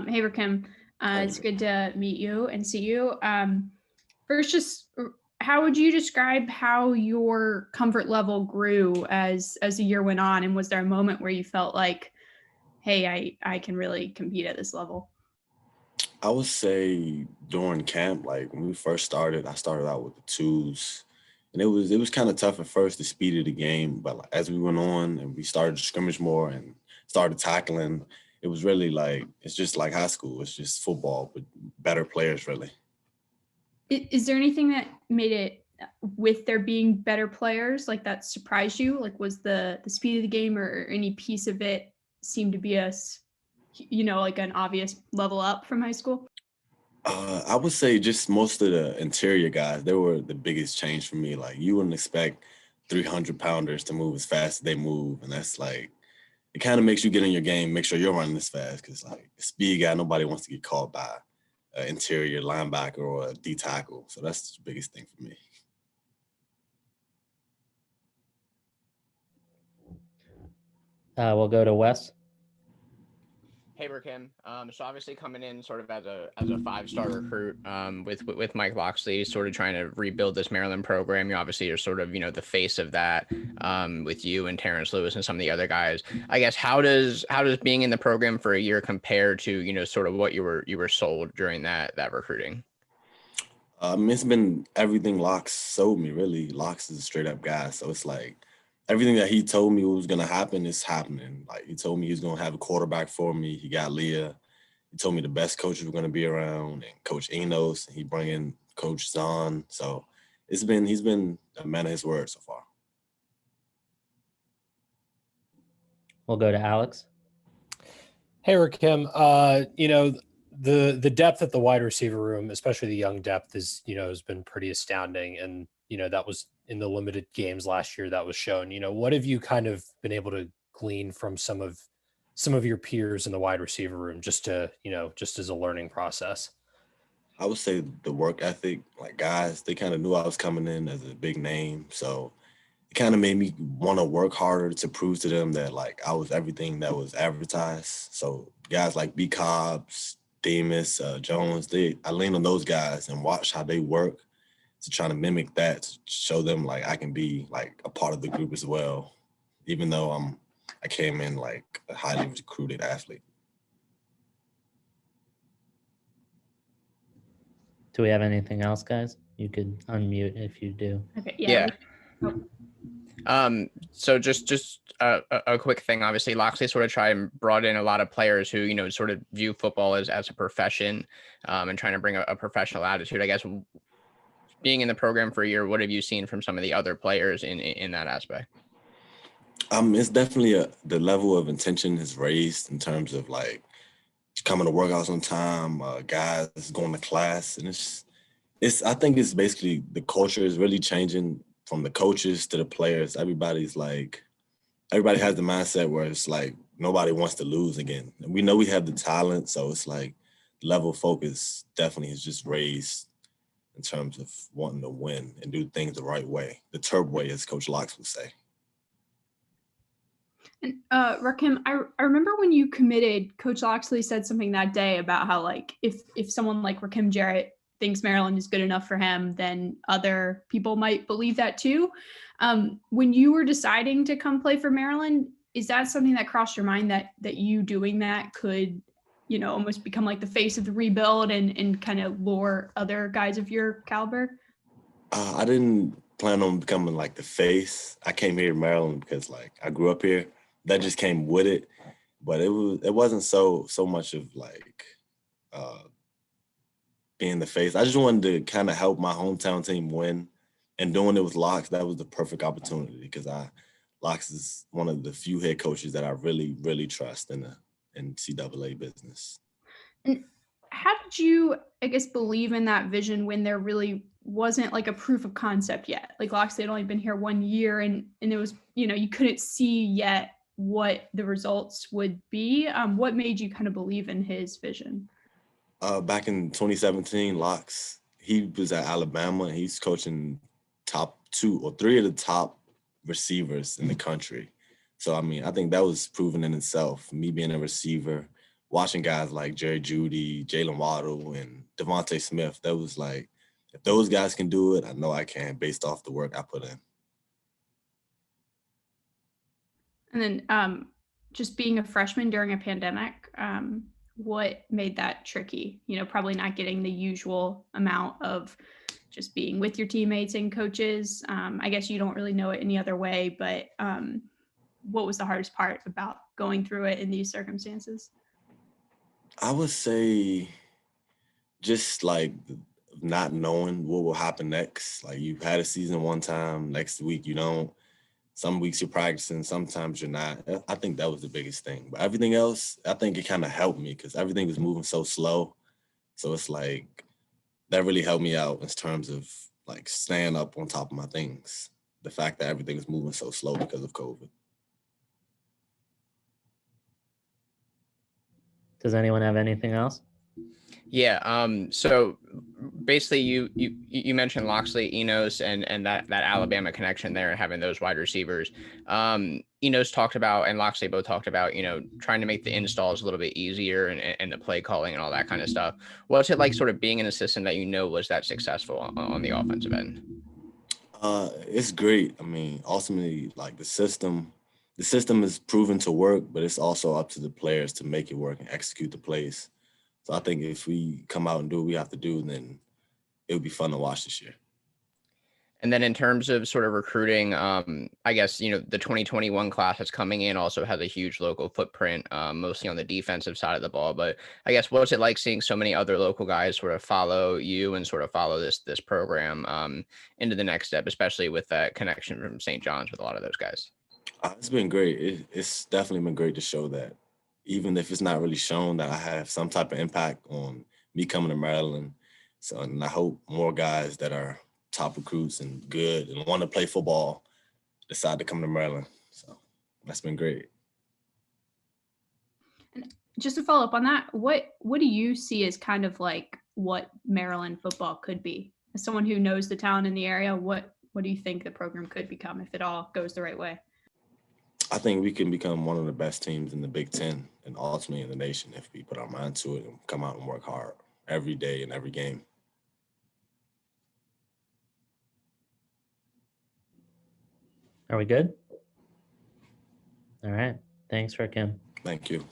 Hey, Rakim. It's good to meet you and see you. First, just how would you describe how your comfort level grew as the year went on? And was there a moment where you felt like, hey, I can really compete at this level? I would say during camp, like when we first started, I started out with the twos, and it was kind of tough at first, the speed of the game. But like, as we went on and we started to scrimmage more and started tackling, it was really like it's just like high school. It's just football, but better players, really. Is there anything that made it with there being better players like that surprised you? Like was the speed of the game or any piece of it seemed to be like an obvious level up from high school? I would say just most of the interior guys, they were the biggest change for me. Like you wouldn't expect 300 pounders to move as fast as they move. And that's like, it kind of makes you get in your game, make sure you're running this fast. Cause like a speed guy, nobody wants to get caught by an interior linebacker or a D tackle. So that's the biggest thing for me. We'll go to Wes. Hey, Rakim. So obviously coming in sort of as a 5-star recruit, with Mike Locksley, sort of trying to rebuild this Maryland program. You obviously are sort of the face of that, with you and Terrence Lewis and some of the other guys. I guess how does being in the program for a year compare to sort of what you were sold during that recruiting? It's been everything Locks sold me, really. Locks is a straight up guy. So it's like everything that he told me was going to happen is happening. Like he told me he was going to have a quarterback for me. He got Leah. He told me the best coaches were going to be around and Coach Enos. And he brought in Coach Zahn. So he's been a man of his word so far. We'll go to Alex. Hey, Rakim. The depth at the wide receiver room, especially the young depth, has been pretty astounding. And, that was in the limited games last year that was shown. What have you kind of been able to glean from some of your peers in the wide receiver room just as a learning process? I would say the work ethic, like guys, they kind of knew I was coming in as a big name. So it kind of made me want to work harder to prove to them that like I was everything that was advertised. So guys like B Cobbs, Demas, Jones, I lean on those guys and watch how they work to try to mimic that, to show them like I can be like a part of the group as well, even though I came in like a highly recruited athlete. Do we have anything else, guys? You could unmute if you do. Okay, Yeah. Oh. So just a quick thing. Obviously, Loxley sort of tried and brought in a lot of players who sort of view football as a profession, and trying to bring a professional attitude. I guess being in the program for a year, what have you seen from some of the other players in that aspect? It's definitely the level of intention is raised in terms of like coming to workouts on time, guys going to class, and it's I think it's basically the culture is really changing from the coaches to the players. Everybody has the mindset where it's like nobody wants to lose again. And we know we have the talent, so it's like level of focus definitely is just raised in terms of wanting to win and do things the right way, the Terp way, as Coach Locks would say. And Rakim, I remember when you committed, Coach Loxley said something that day about how like if someone like Rakim Jarrett thinks Maryland is good enough for him, then other people might believe that too. When you were deciding to come play for Maryland, is that something that crossed your mind that you doing that could, almost become like the face of the rebuild and kind of lure other guys of your caliber? I didn't plan on becoming like the face. I came here to Maryland because like I grew up here. That just came with it. But it wasn't so much of like being the face. I just wanted to kind of help my hometown team win, and doing it with Locks, that was the perfect opportunity because Locks is one of the few head coaches that I really, really trust in the NCAA business. And how did you, I guess, believe in that vision when there really wasn't like a proof of concept yet? Like Loxley had only been here 1 year and it was, you couldn't see yet what the results would be. What made you kind of believe in his vision? Back in 2017, Locks, he was at Alabama and he's coaching top 2 or 3 of the top receivers in the country. So, I mean, I think that was proven in itself. Me being a receiver, watching guys like Jerry Jeudy, Jalen Waddle, and Devontae Smith, that was like, if those guys can do it, I know I can based off the work I put in. And then just being a freshman during a pandemic, what made that tricky? You know, probably not getting the usual amount of just being with your teammates and coaches. I guess you don't really know it any other way, but what was the hardest part about going through it in these circumstances? I would say just like not knowing what will happen next. Like you've had a season one time, next week you don't. Some weeks you're practicing, sometimes you're not. I think that was the biggest thing. But everything else, I think it kind of helped me because everything was moving so slow. So it's like that really helped me out in terms of like staying up on top of my things. The fact that everything is moving so slow because of COVID. Does anyone have anything else? Yeah. So basically, you mentioned Loxley, Enos, and that Alabama connection there, and having those wide receivers. Enos talked about, and Loxley both talked about, trying to make the installs a little bit easier and the play calling and all that kind of stuff. What's it like, sort of being in a system that was that successful on the offensive end? It's great. I mean, ultimately, like the system is proven to work, but it's also up to the players to make it work and execute the plays. So I think if we come out and do what we have to do, then it would be fun to watch this year. And then in terms of sort of recruiting, I guess, the 2021 class that's coming in also has a huge local footprint, mostly on the defensive side of the ball. But I guess what's it like seeing so many other local guys sort of follow you and sort of follow this program into the next step, especially with that connection from St. John's with a lot of those guys? It's been great. It's definitely been great to show that, even if it's not really shown, that I have some type of impact on me coming to Maryland. So, and I hope more guys that are top recruits and good and want to play football decide to come to Maryland. So that's been great. And just to follow up on that, what do you see as kind of like what Maryland football could be? As someone who knows the talent in the area, what do you think the program could become if it all goes the right way? I think we can become one of the best teams in the Big Ten and ultimately in the nation if we put our mind to it and come out and work hard every day in every game. Are we good? All right. Thanks, Rakim. Thank you.